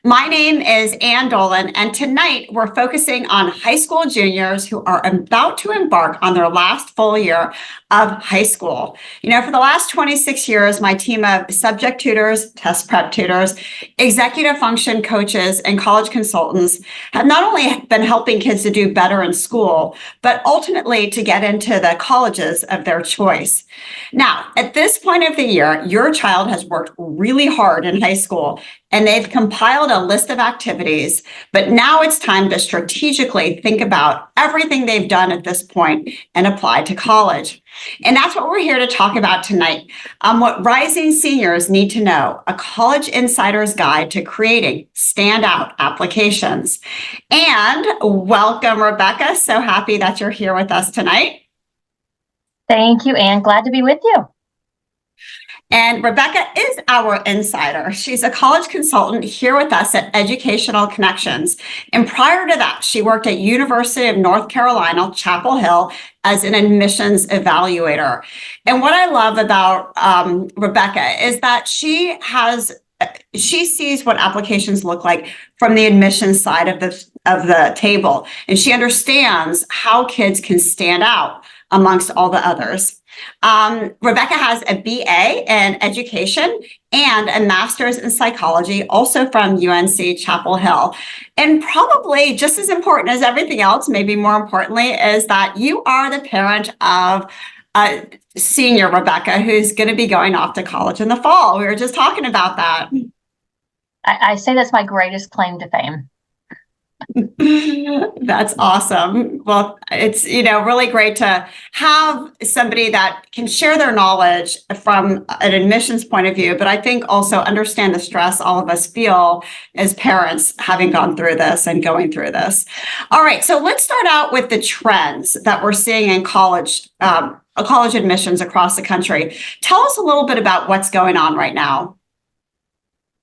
My name is Dolin, and tonight we're focusing on high school juniors who are about to embark on their last full year of high school. For the last 26 years, my team of subject tutors, test prep tutors, executive function coaches, and college consultants have not only been helping kids to do better in school, but ultimately to get into the colleges of their choice. Now, at this point of the year, your child has worked really hard in high school and they've compiled a list of activities, but now it's time to strategically think about everything they've done at this point and apply to college. And that's what we're here to talk about tonight. What rising seniors need to know, a college insider's guide to creating standout applications. And welcome, Rebecca. So happy that you're here with us tonight. Thank you, Anne. Glad to be with you. And Rebecca is our insider. She's a college consultant here with us at Educational Connections. And prior to that, she worked at University of North Carolina, Chapel Hill, as an admissions evaluator. And what I love about Rebecca is that she sees what applications look like from the admissions side of the table. And she understands how kids can stand out amongst all the others. Rebecca has a BA in education and a master's in psychology, also from UNC-Chapel Hill. And probably just as important as everything else, maybe more importantly, is that you are the parent of a senior Rebecca who's going to be going off to college in the fall. We were just talking about that. I say that's my greatest claim to fame. That's awesome. Well, it's, really great to have somebody that can share their knowledge from an admissions point of view, but I think also understand the stress all of us feel as parents having gone through this and going through this. All right. So let's start out with the trends that we're seeing in college admissions across the country. Tell us a little bit about what's going on right now.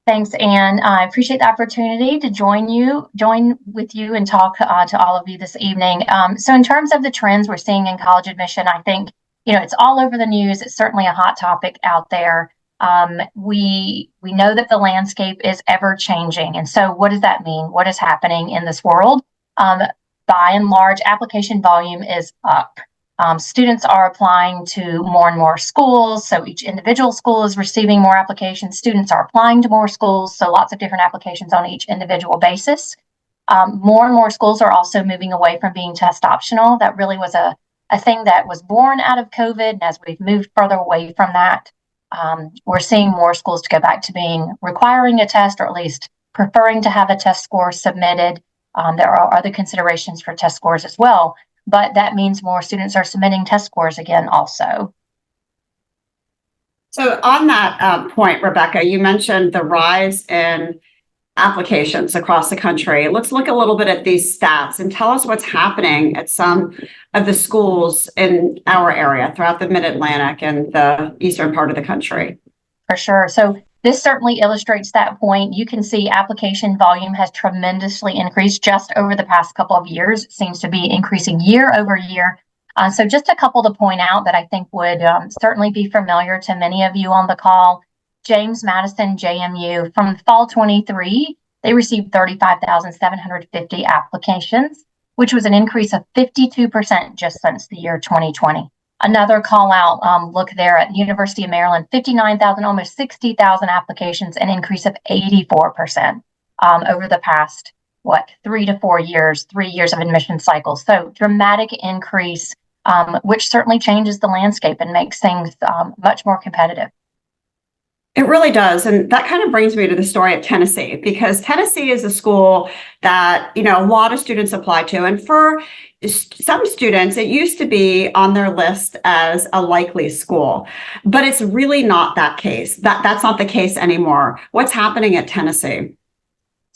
Thanks, Anne. I appreciate the opportunity to join with you and talk to all of you this evening. So in terms of the trends we're seeing in college admission, I think, it's all over the news. It's certainly a hot topic out there. We know that the landscape is ever changing. And so what does that mean? What is happening in this world? By and large, application volume is up. Students are applying to more and more schools, so each individual school is receiving more applications. Students are applying to more schools, so lots of different applications on each individual basis. More and more schools are also moving away from being test optional. That really was a thing that was born out of COVID, and as we've moved further away from that, we're seeing more schools to go back to being requiring a test, or at least preferring to have a test score submitted. There are other considerations for test scores as well. But that means more students are submitting test scores again also. So on that point, Rebecca, you mentioned the rise in applications across the country. Let's look a little bit at these stats and tell us what's happening at some of the schools in our area throughout the Mid-Atlantic and the eastern part of the country. For sure. So this certainly illustrates that point. You can see application volume has tremendously increased just over the past couple of years. It seems to be increasing year over year. So just a couple to point out that I think would certainly be familiar to many of you on the call. James Madison JMU, from fall 23, they received 35,750 applications, which was an increase of 52% just since the year 2020. Another call out, look there at the University of Maryland, 59,000, almost 60,000 applications, an increase of 84% over the past, 3 to 4 years, 3 years of admission cycles. So dramatic increase, which certainly changes the landscape and makes things much more competitive. It really does. And that kind of brings me to the story of Tennessee, because Tennessee is a school that, a lot of students apply to. And for some students, it used to be on their list as a likely school, but it's really not that case. That's not the case anymore. What's happening at Tennessee?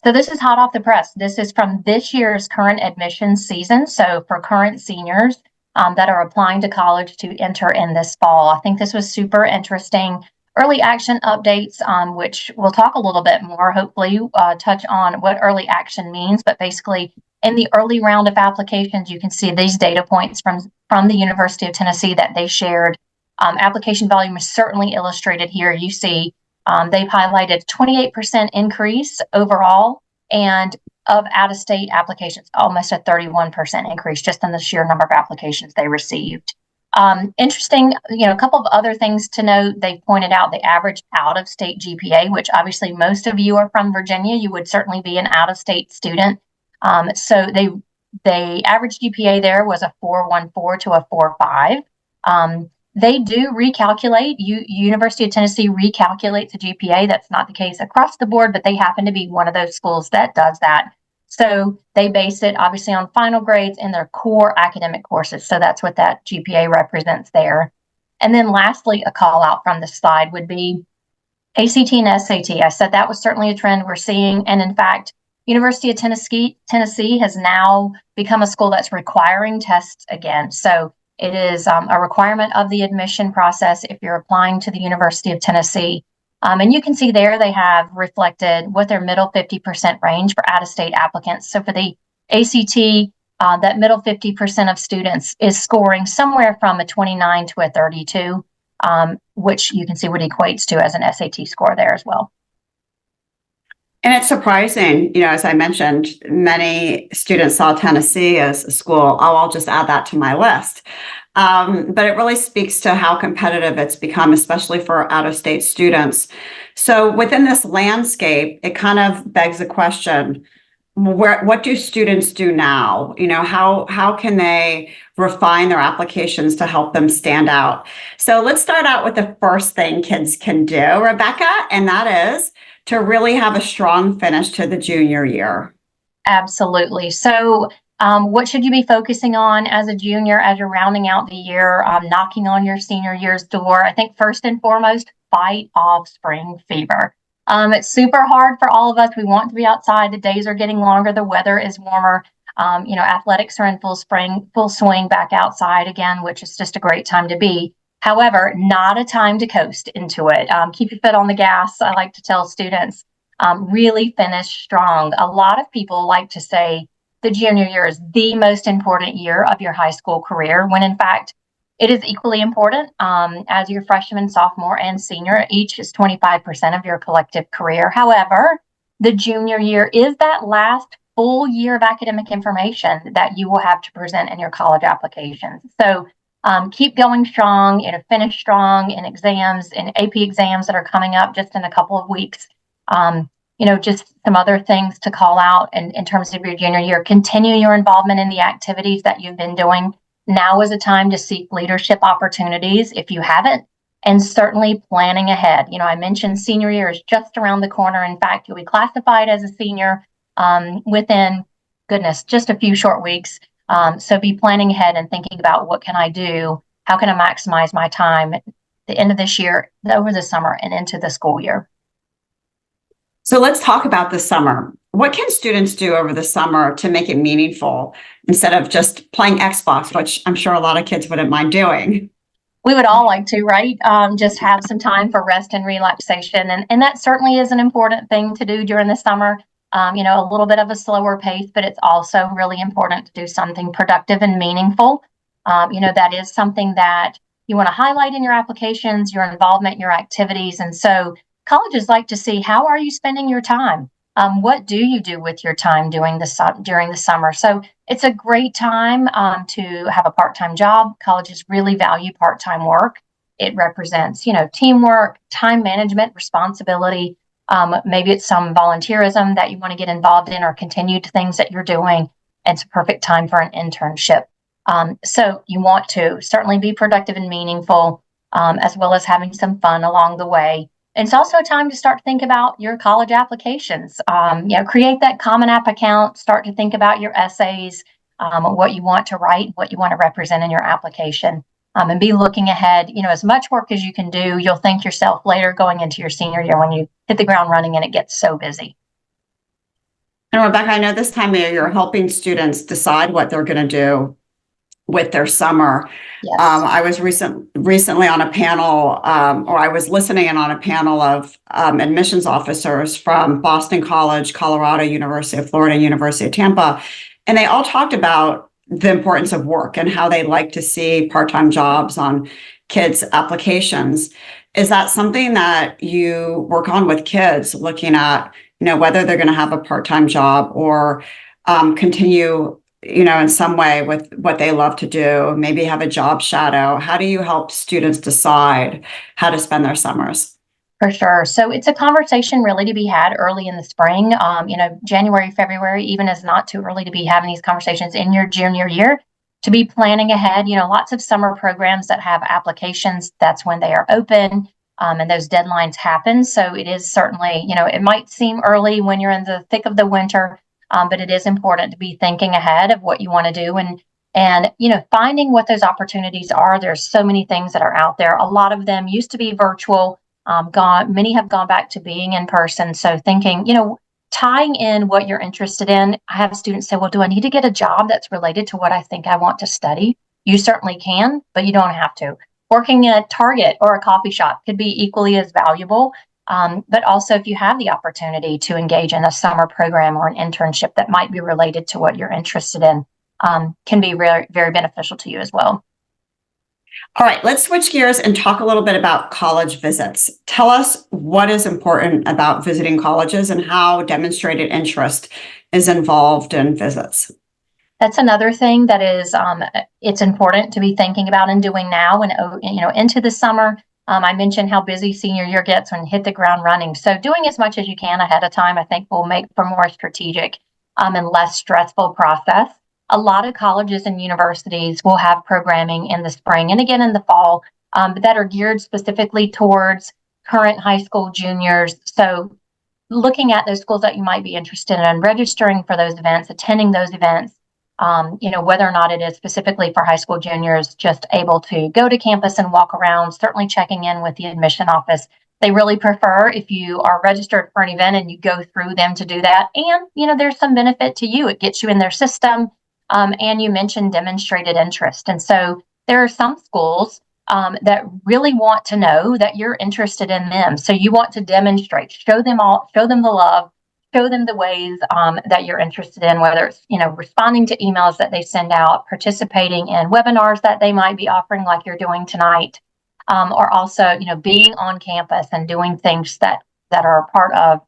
So this is hot off the press. This is from this year's current admissions season. So for current seniors that are applying to college to enter in this fall, I think this was super interesting. Early action updates, which we'll talk a little bit more, hopefully touch on what early action means. But basically, in the early round of applications, you can see these data points from the University of Tennessee that they shared. Application volume is certainly illustrated here. You see They've highlighted 28% increase overall, and of out-of-state applications, almost a 31% increase just in the sheer number of applications they received. Interesting, a couple of other things to note. They pointed out the average out-of-state GPA, which obviously most of you are from Virginia. You would certainly be an out-of-state student. So the average GPA there was a 4.14 to a 4.5. They do recalculate. University of Tennessee recalculates the GPA. That's not the case across the board, but they happen to be one of those schools that does that. So they base it obviously on final grades in their core academic courses. So that's what that GPA represents there. And then lastly, a call out from the slide would be ACT and SAT. I said that was certainly a trend we're seeing. And in fact, University of Tennessee has now become a school that's requiring tests again. So it is a requirement of the admission process if you're applying to the University of Tennessee. And you can see there they have reflected what their middle 50% range for out-of-state applicants. So for the ACT, that middle 50% of students is scoring somewhere from a 29 to a 32, which you can see what equates to as an SAT score there as well. And it's surprising, as I mentioned, many students saw Tennessee as a school. I'll just add that to my list. But it really speaks to how competitive it's become, especially for out-of-state students. So within this landscape, it kind of begs the question, what do students do now? How can they refine their applications to help them stand out? So let's start out with the first thing kids can do, Rebecca, and that is to really have a strong finish to the junior year. Absolutely. So what should you be focusing on as a junior as you're rounding out the year, knocking on your senior year's door? I think first and foremost, fight off spring fever. It's super hard for all of us. We want to be outside. The days are getting longer. The weather is warmer. Athletics are in full swing back outside again, which is just a great time to be. However, not a time to coast into it. Keep your foot on the gas. I like to tell students, really finish strong. A lot of people like to say the junior year is the most important year of your high school career, when in fact, it is equally important as your freshman, sophomore, and senior. Each is 25% of your collective career. However, the junior year is that last full year of academic information that you will have to present in your college applications. So keep going strong, finish strong in exams, in AP exams that are coming up just in a couple of weeks. Just some other things to call out in terms of your junior year. Continue your involvement in the activities that you've been doing. Now is a time to seek leadership opportunities if you haven't, and certainly planning ahead. I mentioned senior year is just around the corner. In fact, you'll be classified as a senior within, just a few short weeks. So be planning ahead and thinking about what can I do? How can I maximize my time at the end of this year, over the summer, and into the school year? So let's talk about the summer. What can students do over the summer to make it meaningful instead of just playing Xbox, which I'm sure a lot of kids wouldn't mind doing? We would all like to, right? Just have some time for rest and relaxation. And that certainly is an important thing to do during the summer. A little bit of a slower pace, but it's also really important to do something productive and meaningful. That is something that you want to highlight in your applications, your involvement, your activities. And so colleges like to see, how are you spending your time? What do you do with your time during the summer? So it's a great time to have a part-time job. Colleges really value part-time work. It represents, teamwork, time management, responsibility. Maybe it's some volunteerism that you want to get involved in or continued things that you're doing. It's a perfect time for an internship. So you want to certainly be productive and meaningful, as well as having some fun along the way. And it's also a time to start to think about your college applications. Create that Common App account, start to think about your essays, what you want to write, what you want to represent in your application, and be looking ahead. As much work as you can do, you'll thank yourself later going into your senior year when you hit the ground running and it gets so busy. And Rebecca, I know this time of year you're helping students decide what they're going to do with their summer. Yes. I was recently on a panel, or I was listening in on a panel of admissions officers from Boston College, Colorado, University of Florida, University of Tampa, and they all talked about the importance of work and how they like to see part-time jobs on kids' applications. Is that something that you work on with kids, looking at, whether they're going to have a part-time job or continue, in some way with what they love to do, maybe have a job shadow? How do you help students decide how to spend their summers? For sure. So it's a conversation really to be had early in the spring. January, February, even is not too early to be having these conversations in your junior year, to be planning ahead. Lots of summer programs that have applications, that's when they are open, and those deadlines happen. So it is certainly, it might seem early when you're in the thick of the winter, but it is important to be thinking ahead of what you want to do and finding what those opportunities are. There's so many things that are out there. A lot of them used to be virtual. Many have gone back to being in person. So thinking, tying in what you're interested in. I have students say, well, do I need to get a job that's related to what I think I want to study? You certainly can, but you don't have to. Working in a Target or a coffee shop could be equally as valuable. But also, if you have the opportunity to engage in a summer program or an internship that might be related to what you're interested in, can be very, very beneficial to you as well. All right, let's switch gears and talk a little bit about college visits. Tell us what is important about visiting colleges and how demonstrated interest is involved in visits. That's another thing that is, it's important to be thinking about and doing now and, into the summer. I mentioned how busy senior year gets when you hit the ground running. So doing as much as you can ahead of time, I think, will make for more strategic and less stressful process. A lot of colleges and universities will have programming in the spring and again in the fall that are geared specifically towards current high school juniors. So looking at those schools that you might be interested in, registering for those events, attending those events, whether or not it is specifically for high school juniors, just able to go to campus and walk around, certainly checking in with the admission office. They really prefer if you are registered for an event and you go through them to do that. And, there's some benefit to you. It gets you in their system. And you mentioned demonstrated interest. And so there are some schools that really want to know that you're interested in them. So you want to demonstrate, show them the love, show them the ways that you're interested in, whether it's, responding to emails that they send out, participating in webinars that they might be offering like you're doing tonight, or also, being on campus and doing things that are a part of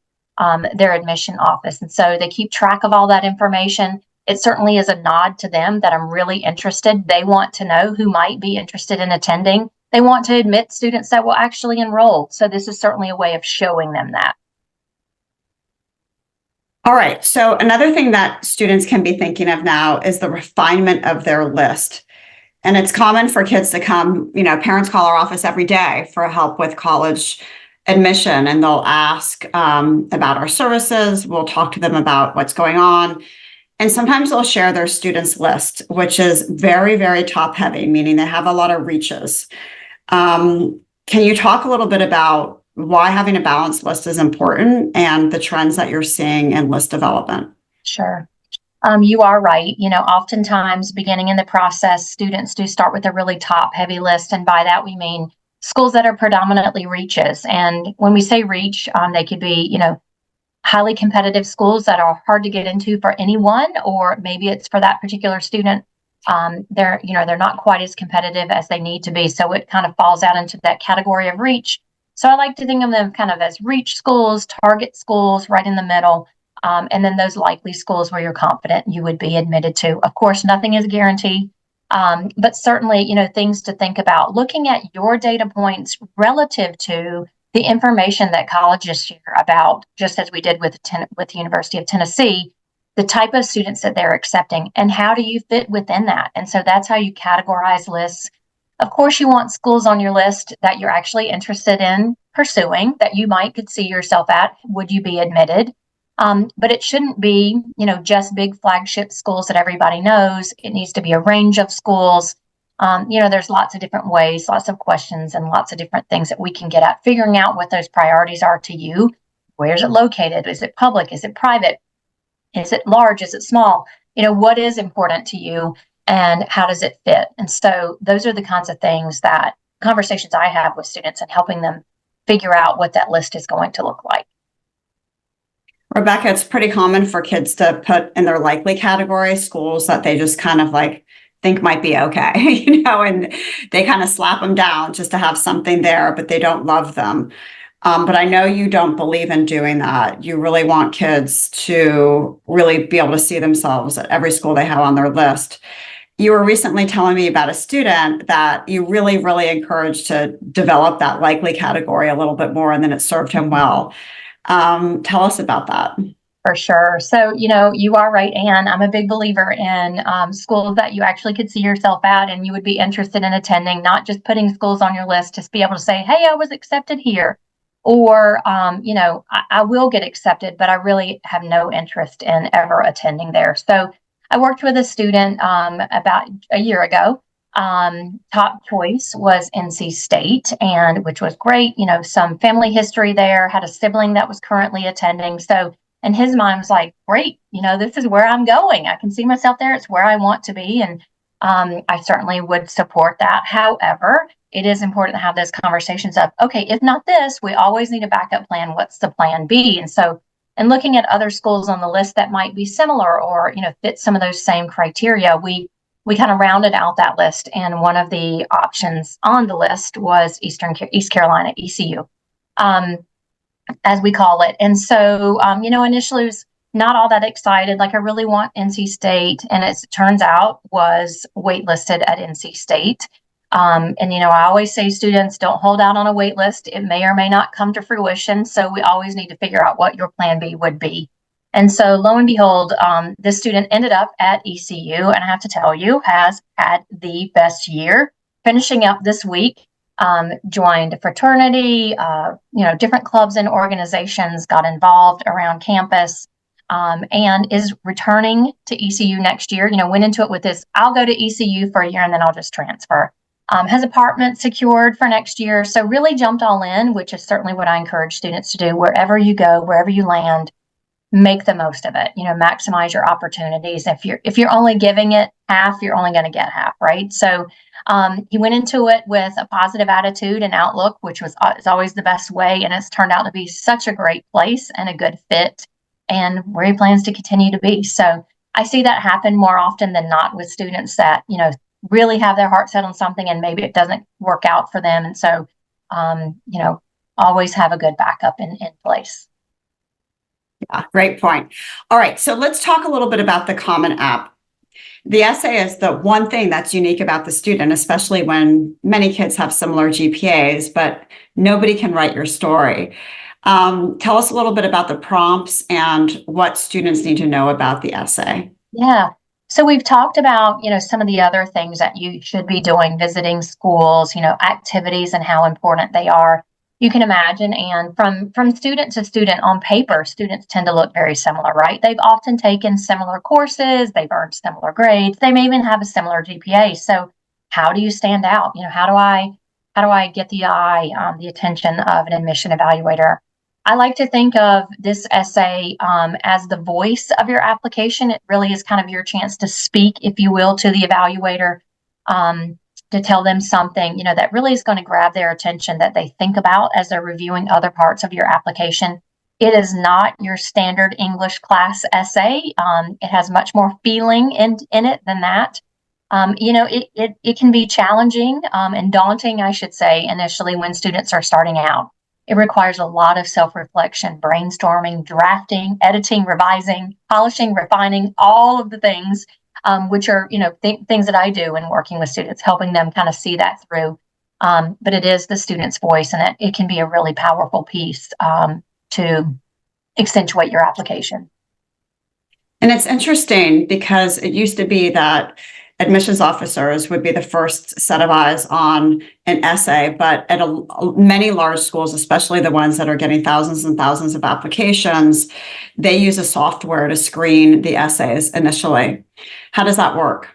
their admission office. And so they keep track of all that information. It certainly is a nod to them that I'm really interested. They want to know who might be interested in attending. They want to admit students that will actually enroll. So this is certainly a way of showing them that. All right. So another thing that students can be thinking of now is the refinement of their list. And it's common for kids to come, parents call our office every day for help with college admission, and they'll ask about our services. We'll talk to them about what's going on. And sometimes they'll share their students list, which is very, very top heavy, meaning they have a lot of reaches. Can you talk a little bit about why having a balanced list is important and the trends that you're seeing in list development? Sure. You are right. Oftentimes beginning in the process, students do start with a really top heavy list. And by that, we mean schools that are predominantly reaches. And when we say reach, they could be, highly competitive schools that are hard to get into for anyone, or maybe it's for that particular student. They're not quite as competitive as they need to be. So it kind of falls out into that category of reach. So I like to think of them kind of as reach schools, target schools, right in the middle. And then those likely schools where you're confident you would be admitted to. Of course, nothing is guaranteed, but certainly, things to think about. Looking at your data points relative to the information that colleges share about, just as we did with the University of Tennessee, the type of students that they're accepting, and how do you fit within that? And so that's how you categorize lists. Of course, you want schools on your list that you're actually interested in pursuing, that you could see yourself at. Would you be admitted? But it shouldn't be, just big flagship schools that everybody knows. It needs to be a range of schools. There's lots of different ways, lots of questions, and lots of different things that we can get at figuring out what those priorities are to you. Where is it located? Is it public? Is it private? Is it large? Is it small? What is important to you and how does it fit? And so those are the kinds of things that conversations I have with students and helping them figure out what that list is going to look like. Rebecca, it's pretty common for kids to put in their likely category schools that they just kind of think might be okay, and they kind of slap them down just to have something there, but they don't love them. But I know you don't believe in doing that. You really want kids to really be able to see themselves at every school they have on their list. You were recently telling me about a student that you really, really encouraged to develop that likely category a little bit more, and then it served him well. Tell us about that. For sure. So, you are right, Anne. I'm a big believer in schools that you actually could see yourself at and you would be interested in attending, not just putting schools on your list to be able to say, hey, I was accepted here. Or, I will get accepted, but I really have no interest in ever attending there. So I worked with a student about a year ago. Top choice was NC State, and which was great. Some family history there, had a sibling that was currently attending. So and his mind was like, great, this is where I'm going. I can see myself there. It's where I want to be. And I certainly would support that. However, it is important to have those conversations of, okay, if not this, we always need a backup plan. What's the plan B? And so, and looking at other schools on the list that might be similar or, fit some of those same criteria, we kind of rounded out that list. And one of the options on the list was East Carolina, ECU. As we call it. And so, initially was not all that excited. Like, I really want NC State. And as it turns out, was waitlisted at NC State. I always say students don't hold out on a wait list. It may or may not come to fruition. So we always need to figure out what your plan B would be. And so lo and behold, this student ended up at ECU. And I have to tell you, has had the best year, finishing up this week. Joined a fraternity, different clubs and organizations, got involved around campus, and is returning to ECU next year. Went into it with this, I'll go to ECU for a year and then I'll just transfer. Has apartment secured for next year. So really jumped all in, which is certainly what I encourage students to do. Wherever you go, wherever you land, make the most of it. Maximize your opportunities. If you're only giving it half, you're only going to get half, right? So he went into it with a positive attitude and outlook, which is always the best way. And it's turned out to be such a great place and a good fit, and where he plans to continue to be. So I see that happen more often than not with students that, really have their heart set on something and maybe it doesn't work out for them. And so, always have a good backup in place. Yeah, great point. All right, so let's talk a little bit about the Common App. The essay is the one thing that's unique about the student, especially when many kids have similar GPAs, but nobody can write your story. Tell us a little bit about the prompts and what students need to know about the essay. Yeah. So we've talked about, some of the other things that you should be doing, visiting schools, activities and how important they are. You can imagine, and from student to student on paper, students tend to look very similar, right? They've often taken similar courses, they've earned similar grades, they may even have a similar GPA. So how do you stand out? How do I get the the attention of an admission evaluator? I like to think of this essay as the voice of your application. It really is kind of your chance to speak, if you will, to the evaluator, to tell them something, that really is going to grab their attention, that they think about as they're reviewing other parts of your application. It is not your standard English class essay. It has much more feeling in it than that. It can be challenging and daunting, I should say, initially when students are starting out. It requires a lot of self-reflection, brainstorming, drafting, editing, revising, polishing, refining, all of the things, which are, things that I do in working with students, helping them kind of see that through. But it is the student's voice, and it can be a really powerful piece to accentuate your application. And it's interesting because it used to be that admissions officers would be the first set of eyes on an essay, but at many large schools, especially the ones that are getting thousands and thousands of applications, they use a software to screen the essays initially. How does that work?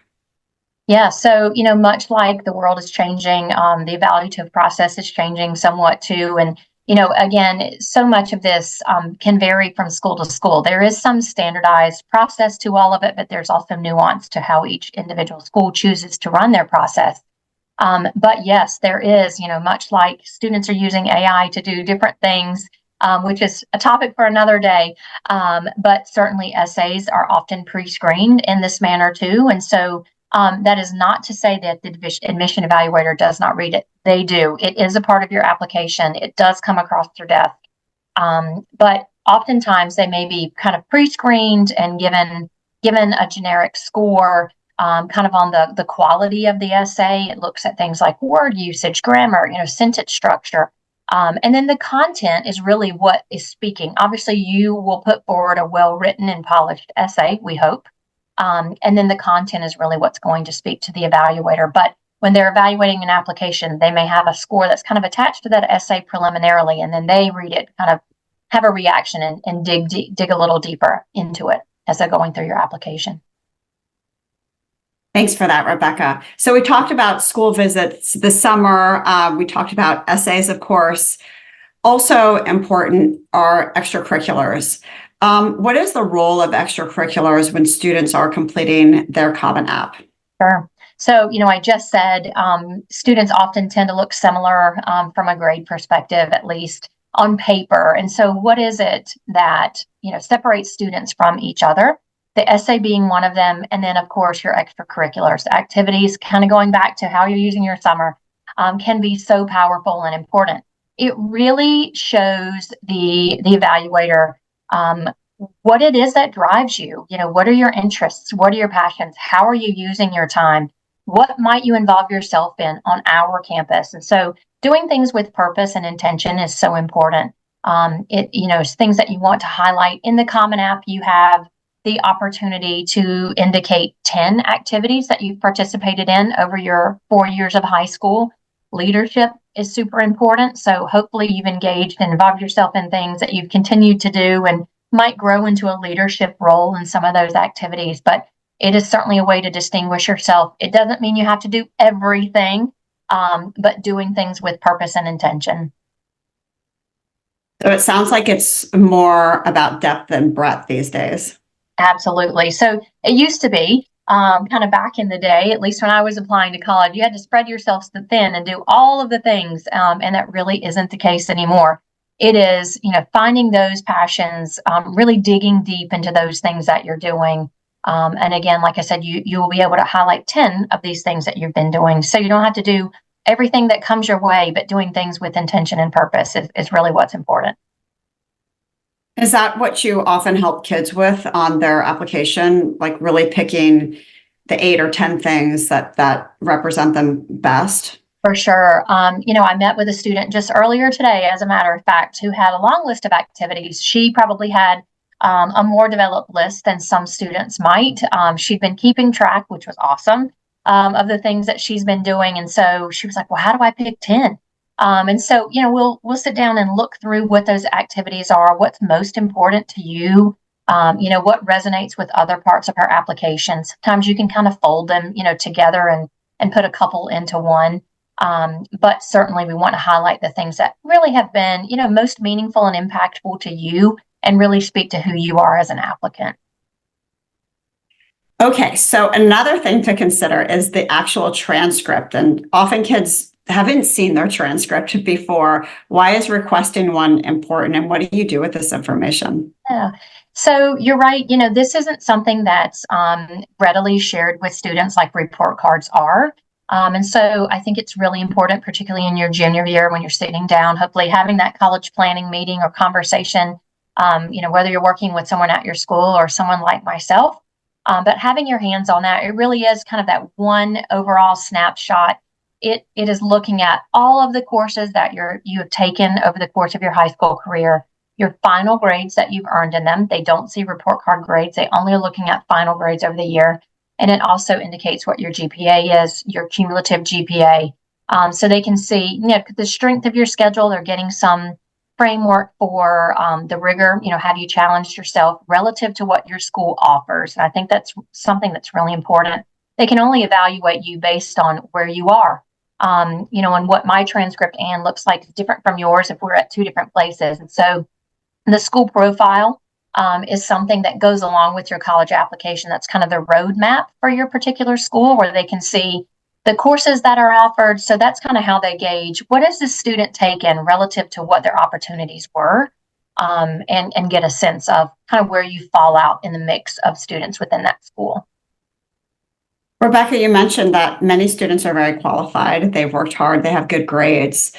Yeah, so, much like the world is changing, the evaluative process is changing somewhat too. And again, so much of this can vary from school to school. There is some standardized process to all of it, but there's also nuance to how each individual school chooses to run their process. But yes, there is, much like students are using AI to do different things, which is a topic for another day. But certainly essays are often pre-screened in this manner too. And so That is not to say that the admission evaluator does not read it. They do. It is a part of your application. It does come across their desk. But oftentimes they may be kind of pre-screened and given a generic score, kind of on the quality of the essay. It looks at things like word usage, grammar, sentence structure. And then the content is really what is speaking. Obviously, you will put forward a well-written and polished essay, we hope. And then the content is really what's going to speak to the evaluator. But when they're evaluating an application, they may have a score that's kind of attached to that essay preliminarily, and then they read it, kind of have a reaction and dig a little deeper into it as they're going through your application. Thanks for that, Rebecca. So we talked about school visits this summer. We talked about essays, of course. Also important are extracurriculars. What is the role of extracurriculars when students are completing their Common App? Sure. So, I just said students often tend to look similar from a grade perspective, at least on paper. And so what is it that, separates students from each other? The essay being one of them. And then, of course, your extracurriculars activities, kind of going back to how you're using your summer, can be so powerful and important. It really shows the evaluator what it is that drives you. What are your interests? What are your passions? How are you using your time? What might you involve yourself in on our campus? And so doing things with purpose and intention is so important. It's things that you want to highlight. In the Common App, you have the opportunity to indicate 10 activities that you've participated in over your 4 years of high school. Leadership is super important. So hopefully you've engaged and involved yourself in things that you've continued to do and might grow into a leadership role in some of those activities. But it is certainly a way to distinguish yourself. It doesn't mean you have to do everything, but doing things with purpose and intention. So it sounds like it's more about depth than breadth these days. Absolutely. So it used to be kind of back in the day, at least when I was applying to college, you had to spread yourself thin and do all of the things. And that really isn't the case anymore. It is, finding those passions, really digging deep into those things that you're doing. And again, like I said, you will be able to highlight 10 of these things that you've been doing. So you don't have to do everything that comes your way, but doing things with intention and purpose is really what's important. Is that what you often help kids with on their application, like really picking the 8 or 10 things that represent them best? For sure. I met with a student just earlier today, as a matter of fact, who had a long list of activities. She probably had a more developed list than some students might. She'd been keeping track, which was awesome, of the things that she's been doing. And so she was like, well, how do I pick 10? And so, we'll sit down and look through what those activities are, what's most important to you, what resonates with other parts of her application. Sometimes you can kind of fold them, together and put a couple into one. But certainly we want to highlight the things that really have been, most meaningful and impactful to you and really speak to who you are as an applicant. Okay, so another thing to consider is the actual transcript. And often kids haven't seen their transcript before. Why is requesting one important, and what do you do with this information? Yeah. So you're right. This isn't something that's readily shared with students like report cards are. And so I think it's really important, particularly in your junior year when you're sitting down, hopefully having that college planning meeting or conversation, whether you're working with someone at your school or someone like myself, but having your hands on that, it really is kind of that one overall snapshot. It is looking at all of the courses that you have taken over the course of your high school career, your final grades that you've earned in them. They don't see report card grades. They only are looking at final grades over the year. And it also indicates what your GPA is, your cumulative GPA. So they can see, the strength of your schedule. They're getting some framework for the rigor. Have you challenged yourself relative to what your school offers? And I think that's something that's really important. They can only evaluate you based on where you are. And what my transcript and looks like is different from yours if we're at two different places. And so the school profile is something that goes along with your college application. That's kind of the roadmap for your particular school, where they can see the courses that are offered. So that's kind of how they gauge what has the student taken relative to what their opportunities were, and get a sense of kind of where you fall out in the mix of students within that school. Rebecca, you mentioned that many students are very qualified. They've worked hard. They have good grades.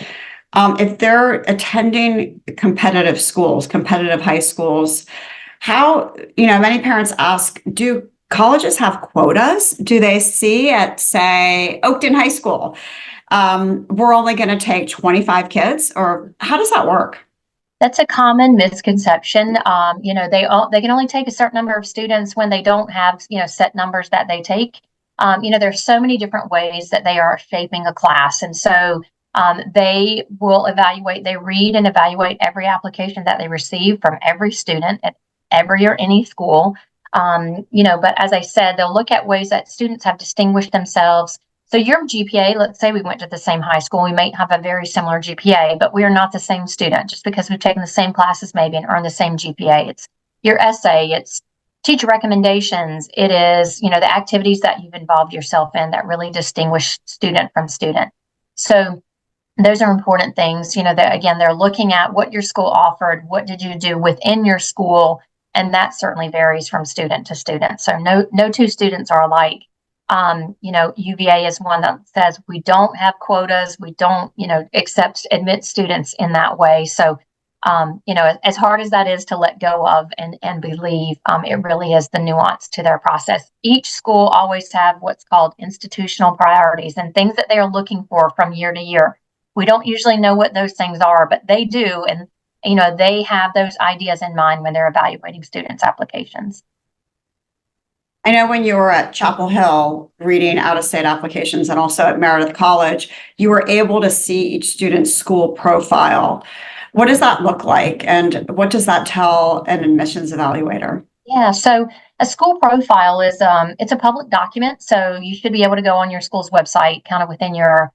If they're attending competitive schools, competitive high schools, how, many parents ask, do colleges have quotas? Do they see at, say, Oakton High School, we're only going to take 25 kids, or how does that work? That's a common misconception. They can only take a certain number of students when they don't have, set numbers that they take. There's so many different ways that they are shaping a class. And so they will evaluate, they read and evaluate every application that they receive from every student at every or any school. But as I said, they'll look at ways that students have distinguished themselves. So your GPA, let's say we went to the same high school, we might have a very similar GPA, but we are not the same student just because we've taken the same classes maybe and earned the same GPA. It's your essay, it's teacher recommendations, it is, the activities that you've involved yourself in that really distinguish student from student. So those are important things, that again, they're looking at what your school offered, what did you do within your school, and that certainly varies from student to student. So no two students are alike. UVA is one that says we don't have quotas. We don't, admit students in that way. So, as hard as that is to let go of and believe, it really is the nuance to their process. Each school always have what's called institutional priorities and things that they are looking for from year to year. We don't usually know what those things are, but they do. And, they have those ideas in mind when they're evaluating students' applications. I know when you were at Chapel Hill reading out-of-state applications and also at Meredith College, you were able to see each student's school profile. What does that look like? And what does that tell an admissions evaluator? Yeah, so a school profile is it's a public document, so you should be able to go on your school's website, kind of within your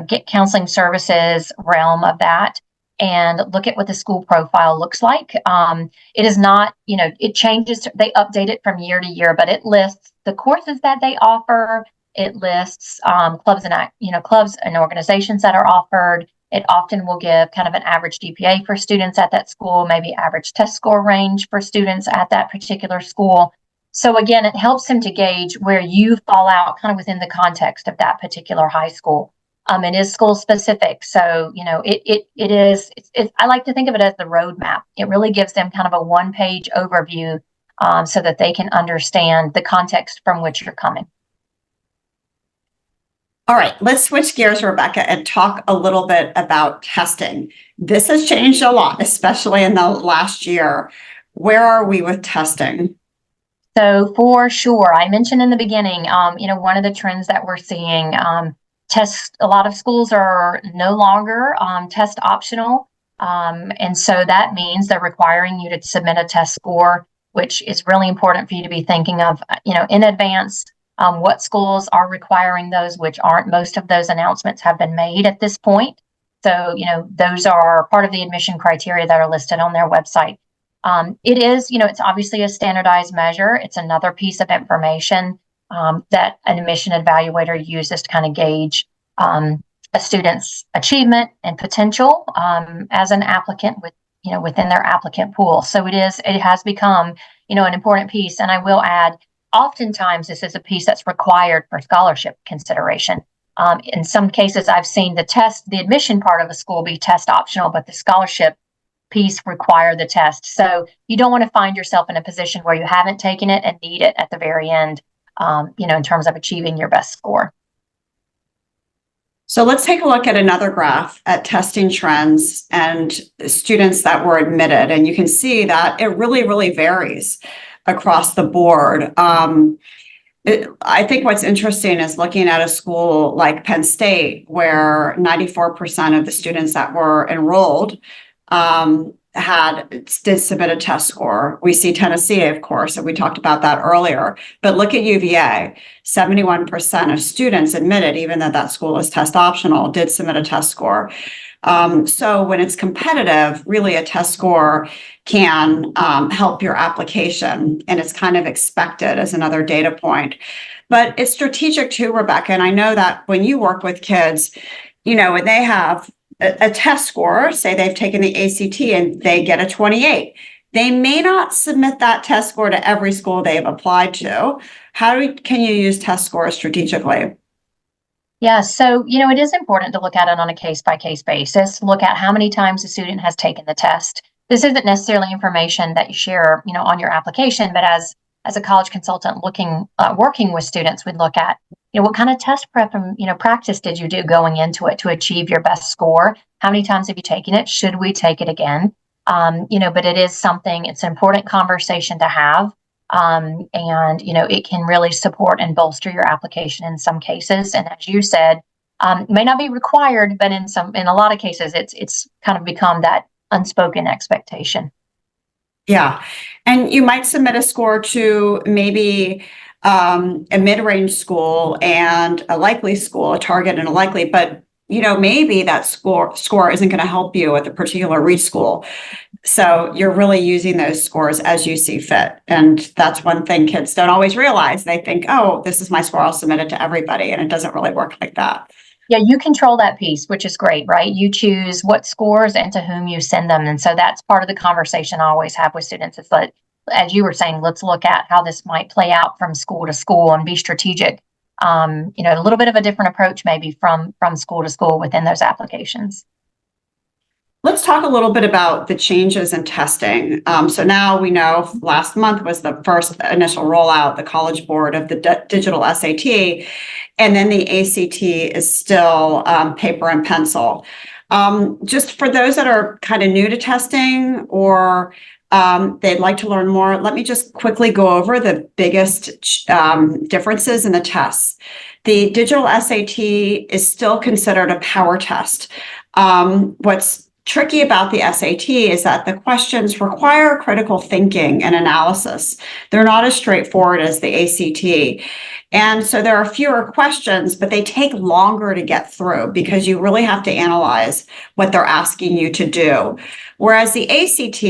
get counseling services realm of that, and look at what the school profile looks like. It is not, it changes, they update it from year to year, but it lists the courses that they offer. It lists clubs and organizations that are offered. It often will give kind of an average GPA for students at that school, maybe average test score range for students at that particular school. So again, it helps them to gauge where you fall out kind of within the context of that particular high school. It is school specific. So, I like to think of it as the roadmap. It really gives them kind of a one-page overview so that they can understand the context from which you're coming. All right, let's switch gears, Rebecca, and talk a little bit about testing. This has changed a lot, especially in the last year. Where are we with testing? So for sure, I mentioned in the beginning, one of the trends that we're seeing, a lot of schools are no longer test optional. And so that means they're requiring you to submit a test score, which is really important for you to be thinking of, in advance. What schools are requiring those, which aren't. Most of those announcements have been made at this point. So, those are part of the admission criteria that are listed on their website. It is, it's obviously a standardized measure. It's another piece of information that an admission evaluator uses to kind of gauge a student's achievement and potential as an applicant within their applicant pool. So it has become, an important piece. And I will add, oftentimes this is a piece that's required for scholarship consideration. In some cases, I've seen the admission part of a school be test optional, but the scholarship piece require the test. So you don't want to find yourself in a position where you haven't taken it and need it at the very end, in terms of achieving your best score. So let's take a look at another graph at testing trends and students that were admitted. And you can see that it really, really varies across the board. I think what's interesting is looking at a school like Penn State, where 94% of the students that were enrolled did submit a test score. We see Tennessee, of course, and we talked about that earlier. But look at UVA, 71% of students admitted, even though that school is test optional, did submit a test score. So when it's competitive, really a test score can help your application, and it's kind of expected as another data point. But it's strategic too, Rebecca, and I know that when you work with kids, when they have a test score, say they've taken the ACT and they get a 28, They may not submit that test score to every school they've applied to. Can you use test scores strategically? Yeah, so, it is important to look at it on a case-by-case basis, look at how many times the student has taken the test. This isn't necessarily information that you share, on your application, but as a college consultant working with students, we'd look at, what kind of test prep and, practice did you do going into it to achieve your best score? How many times have you taken it? Should we take it again? But it's an important conversation to have. And it can really support and bolster your application in some cases. And as you said, may not be required, but in a lot of cases, it's kind of become that unspoken expectation. Yeah. And you might submit a score to maybe a mid-range school and a likely school, a target and a likely, but maybe that score isn't going to help you at the particular reach school. So you're really using those scores as you see fit. And that's one thing kids don't always realize. They think, oh, this is my score, I'll submit it to everybody. And it doesn't really work like that. Yeah, you control that piece, which is great, right? You choose what scores and to whom you send them. And so that's part of the conversation I always have with students. It's like, as you were saying, let's look at how this might play out from school to school and be strategic. A little bit of a different approach maybe from school to school within those applications. Let's talk a little bit about the changes in testing. So now we know last month was the first initial rollout, the College Board of the digital SAT, and then the ACT is still paper and pencil. Just for those that are kind of new to testing or they'd like to learn more, let me just quickly go over the biggest differences in the tests. The digital SAT is still considered a power test. What's tricky about the SAT is that the questions require critical thinking and analysis. They're not as straightforward as the ACT. And so there are fewer questions, but they take longer to get through because you really have to analyze what they're asking you to do. Whereas the ACT,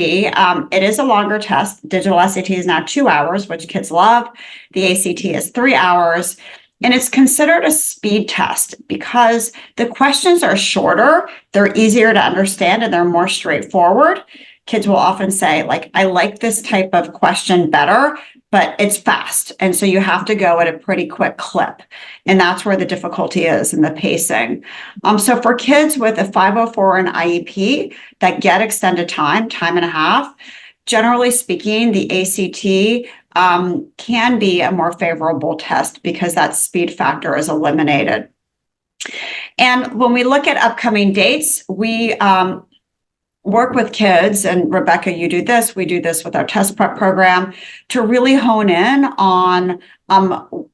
it is a longer test. Digital SAT is now 2 hours, which kids love. The ACT is 3 hours. And it's considered a speed test because the questions are shorter, they're easier to understand, and they're more straightforward. Kids will often say, like, I like this type of question better, but it's fast. And so you have to go at a pretty quick clip. And that's where the difficulty is in the pacing. So for kids with a 504 and IEP that get extended time and a half, generally speaking, the ACT can be a more favorable test because that speed factor is eliminated. And when we look at upcoming dates, we work with kids, and Rebecca, you do this, we do this with our test prep program to really hone in on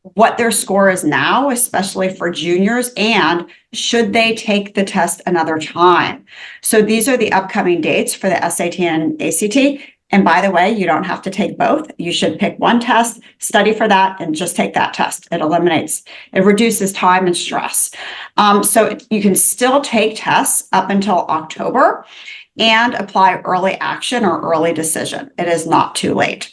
what their score is now, especially for juniors, and should they take the test another time. So these are the upcoming dates for the SAT and ACT. And by the way, you don't have to take both. You should pick one test, study for that, and just take that test. It reduces time and stress. So you can still take tests up until October and apply early action or early decision. It is not too late.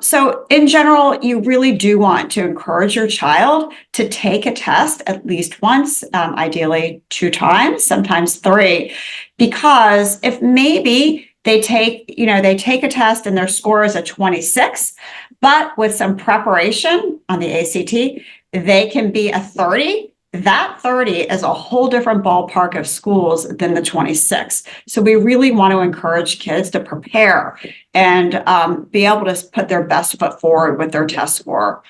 So in general, you really do want to encourage your child to take a test at least once, ideally 2 times, sometimes 3, because if maybe they take a test and their score is a 26, but with some preparation on the ACT, they can be a 30. That 30 is a whole different ballpark of schools than the 26. So we really want to encourage kids to prepare and be able to put their best foot forward with their test score.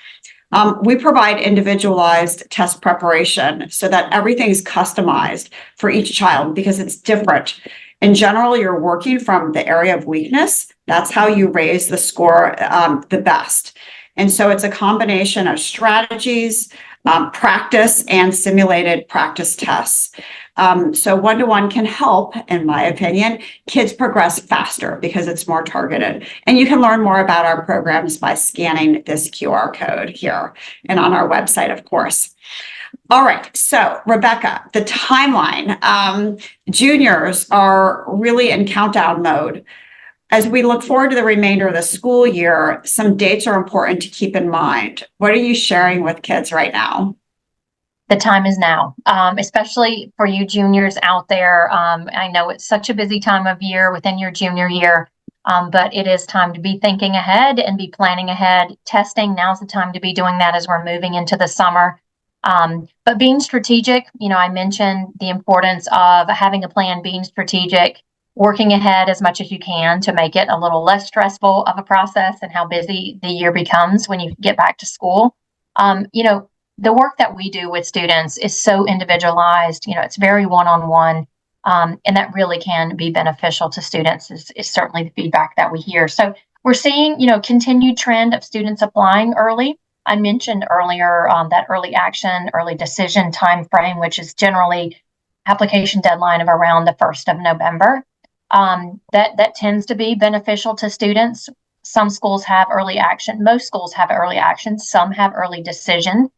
We provide individualized test preparation so that everything's customized for each child because it's different. In general, you're working from the area of weakness. That's how you raise the score the best. And so it's a combination of strategies, practice, and simulated practice tests. So one-to-one can help, in my opinion, kids progress faster because it's more targeted. And you can learn more about our programs by scanning this QR code here and on our website, of course. All right, so Rebecca, the timeline. Juniors are really in countdown mode. As we look forward to the remainder of the school year, some dates are important to keep in mind. What are you sharing with kids right now? The time is now, especially for you juniors out there. I know it's such a busy time of year within your junior year. But it is time to be thinking ahead and be planning ahead. Testing, now's the time to be doing that as we're moving into the summer. But being strategic, I mentioned the importance of having a plan, being strategic, working ahead as much as you can to make it a little less stressful of a process and how busy the year becomes when you get back to school. The work that we do with students is so individualized, it's very one-on-one. And that really can be beneficial to students is certainly the feedback that we hear. So we're seeing, continued trend of students applying early. I mentioned earlier that early action, early decision time frame, which is generally application deadline of around the 1st of November. That tends to be beneficial to students. Some schools have early action. Most schools have early action. Some have early decision.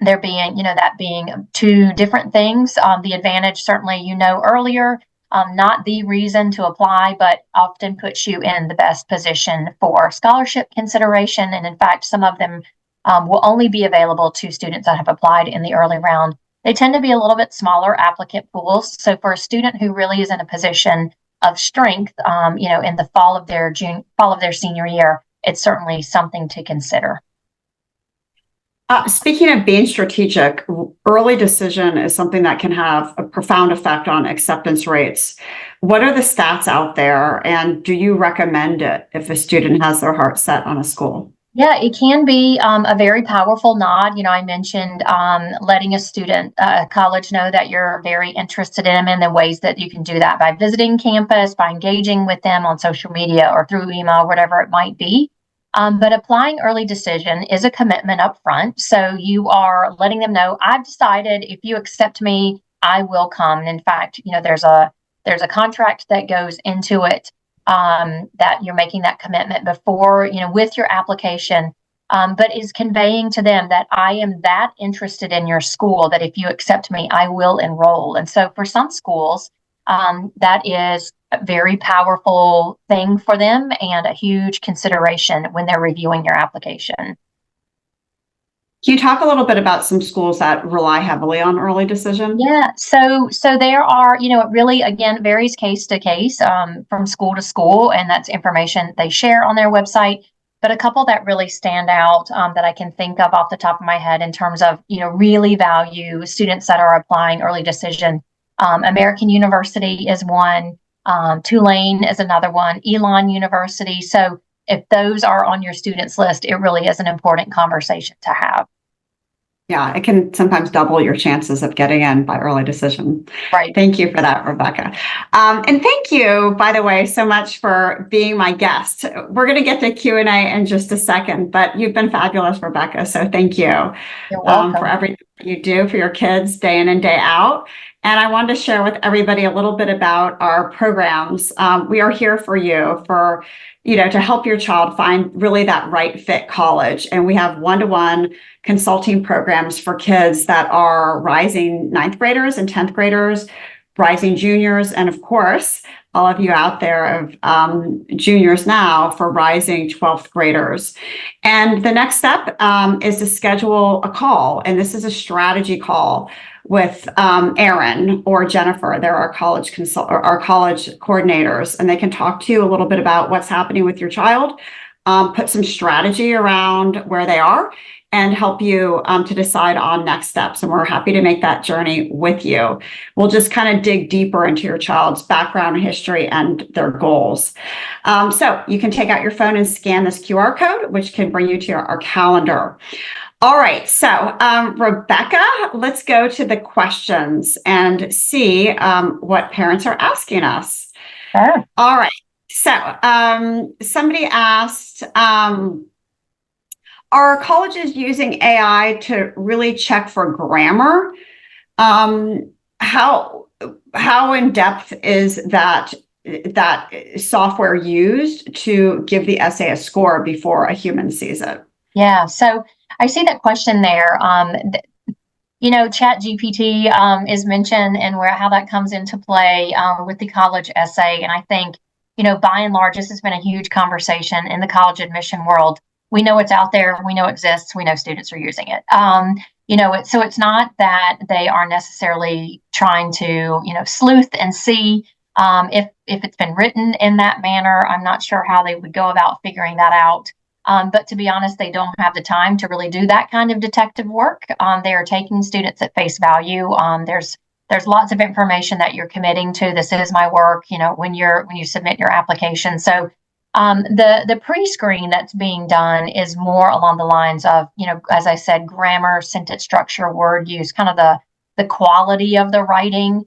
There being, that being two different things. The advantage, certainly, earlier, not the reason to apply, but often puts you in the best position for scholarship consideration. And in fact, some of them will only be available to students that have applied in the early round. They tend to be a little bit smaller applicant pools. So for a student who really is in a position of strength, in the fall of their senior year, it's certainly something to consider. Speaking of being strategic, early decision is something that can have a profound effect on acceptance rates. What are the stats out there, and do you recommend it if a student has their heart set on a school? Yeah, it can be a very powerful nod. I mentioned letting a student, college know that you're very interested in them, and the ways that you can do that by visiting campus, by engaging with them on social media or through email, whatever it might be. But applying early decision is a commitment up front. So you are letting them know, I've decided if you accept me, I will come. And in fact, there's a contract that goes into it that you're making that commitment before, with your application, but is conveying to them that I am that interested in your school that if you accept me, I will enroll. And so for some schools, that is a very powerful thing for them and a huge consideration when they're reviewing your application. Can you talk a little bit about some schools that rely heavily on early decision? Yeah, so there are, it really, again, varies case to case, from school to school, and that's information they share on their website. But a couple that really stand out that I can think of off the top of my head in terms of, really value students that are applying early decision. American University is one. Tulane is another one. Elon University. So if those are on your students list, it really is an important conversation to have. Yeah, it can sometimes double your chances of getting in by early decision. Right. Thank you for that, Rebecca. And thank you, by the way, so much for being my guest. We're going to get to Q&A in just a second, but you've been fabulous, Rebecca. So thank you for everything you do for your kids day in and day out. And I wanted to share with everybody a little bit about our programs. We are here for you to help your child find really that right fit college. And we have one-to-one consulting programs for kids that are rising 9th graders and 10th graders, rising juniors, and of course, all of you out there of juniors now for rising 12th graders. And the next step is to schedule a call. And this is a strategy call with Aaron or Jennifer. They're our college coordinators, and they can talk to you a little bit about what's happening with your child, put some strategy around where they are, and help you to decide on next steps. And we're happy to make that journey with you. We'll just kind of dig deeper into your child's background, history, and their goals. So you can take out your phone and scan this QR code, which can bring you to our calendar. All right, so Rebecca, let's go to the questions and see what parents are asking us. Sure. All right, so somebody asked, are colleges using AI to really check for grammar? How in depth is that software used to give the essay a score before a human sees it? Yeah, so I see that question there. Chat GPT is mentioned and how that comes into play with the college essay. And I think, by and large, this has been a huge conversation in the college admission world. We know it's out there. We know it exists. We know students are using it. So it's not that they are necessarily trying to, sleuth and see If it's been written in that manner, I'm not sure how they would go about figuring that out. But to be honest, they don't have the time to really do that kind of detective work. They are taking students at face value. There's lots of information that you're committing to. This is my work, when you submit your application. So the pre-screen that's being done is more along the lines of, as I said, grammar, sentence structure, word use, kind of the quality of the writing,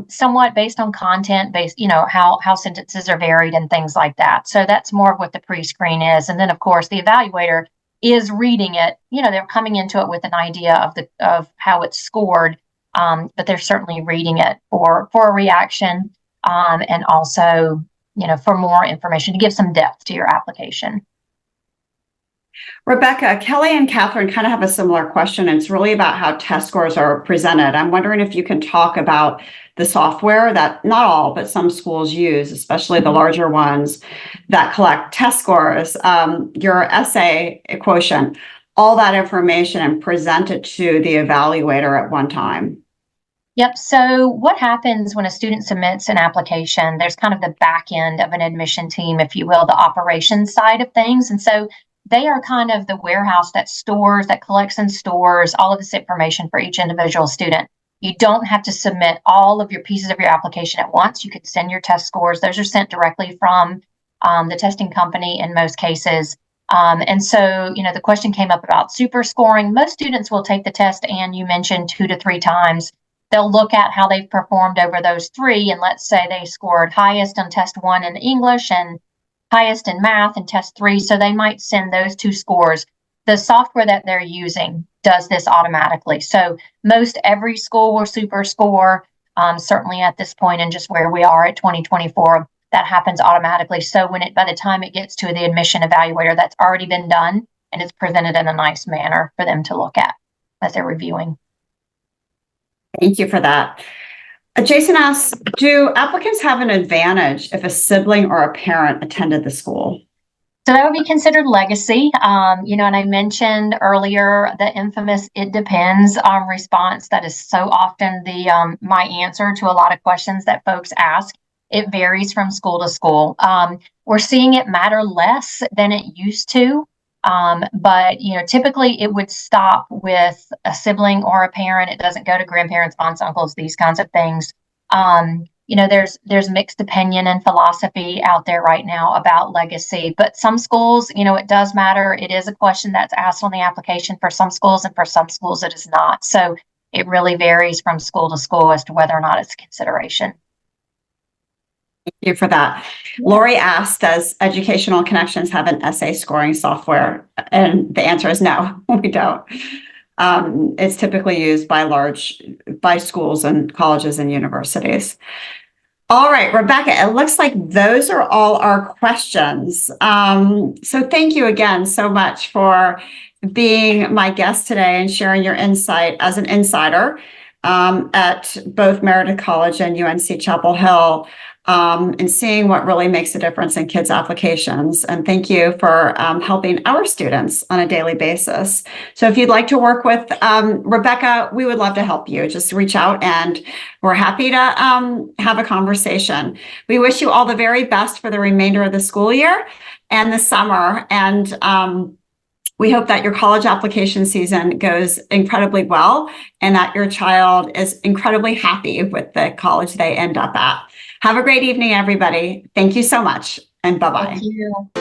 somewhat based on content, based, how sentences are varied and things like that. So that's more of what the pre-screen is. And then, of course, the evaluator is reading it. They're coming into it with an idea of how it's scored, but they're certainly reading it for a reaction, and also, for more information to give some depth to your application. Rebecca, Kelly and Catherine kind of have a similar question. It's really about how test scores are presented. I'm wondering if you can talk about the software that not all, but some schools use, especially the larger ones that collect test scores, your essay quotient, all that information, and present it to the evaluator at one time. Yep. So what happens when a student submits an application? There's kind of the back end of an admission team, if you will, the operations side of things. And so they are kind of the warehouse that collects and stores all of this information for each individual student. You don't have to submit all of your pieces of your application at once. You could send your test scores. Those are sent directly from the testing company in most cases. And so, the question came up about super scoring. Most students will take the test, and you mentioned 2 to 3 times. They'll look at how they've performed over those 3, and let's say they scored highest on test 1 in English and highest in math in test 3. So they might send those 2 scores. The software that they're using does this automatically. So most every school will super score, certainly at this point, and just where we are at 2024, that happens automatically. So by the time it gets to the admission evaluator, that's already been done, and it's presented in a nice manner for them to look at as they're reviewing. Thank you for that. Jason asks, do applicants have an advantage if a sibling or a parent attended the school? So that would be considered legacy. And I mentioned earlier the infamous "it depends" response. That is so often my answer to a lot of questions that folks ask. It varies from school to school. We're seeing it matter less than it used to. But typically it would stop with a sibling or a parent. It doesn't go to grandparents, aunts, uncles, these kinds of things. There's mixed opinion and philosophy out there right now about legacy, but some schools, it does matter. It is a question that's asked on the application for some schools, and for some schools it is not. So it really varies from school to school as to whether or not it's a consideration. Thank you for that. Lori asked, does Educational Connections have an essay scoring software? And the answer is no, we don't. It's typically used by schools and colleges and universities. All right, Rebecca, it looks like those are all our questions. So thank you again so much for being my guest today and sharing your insight as an insider at both Meredith College and UNC-Chapel Hill, and seeing what really makes a difference in kids' applications. And thank you for helping our students on a daily basis. So if you'd like to work with Rebecca, we would love to help you. Just reach out, and we're happy to have a conversation. We wish you all the very best for the remainder of the school year and the summer. And we hope that your college application season goes incredibly well, and that your child is incredibly happy with the college they end up at. Have a great evening, everybody. Thank you so much, and bye-bye. Thank you.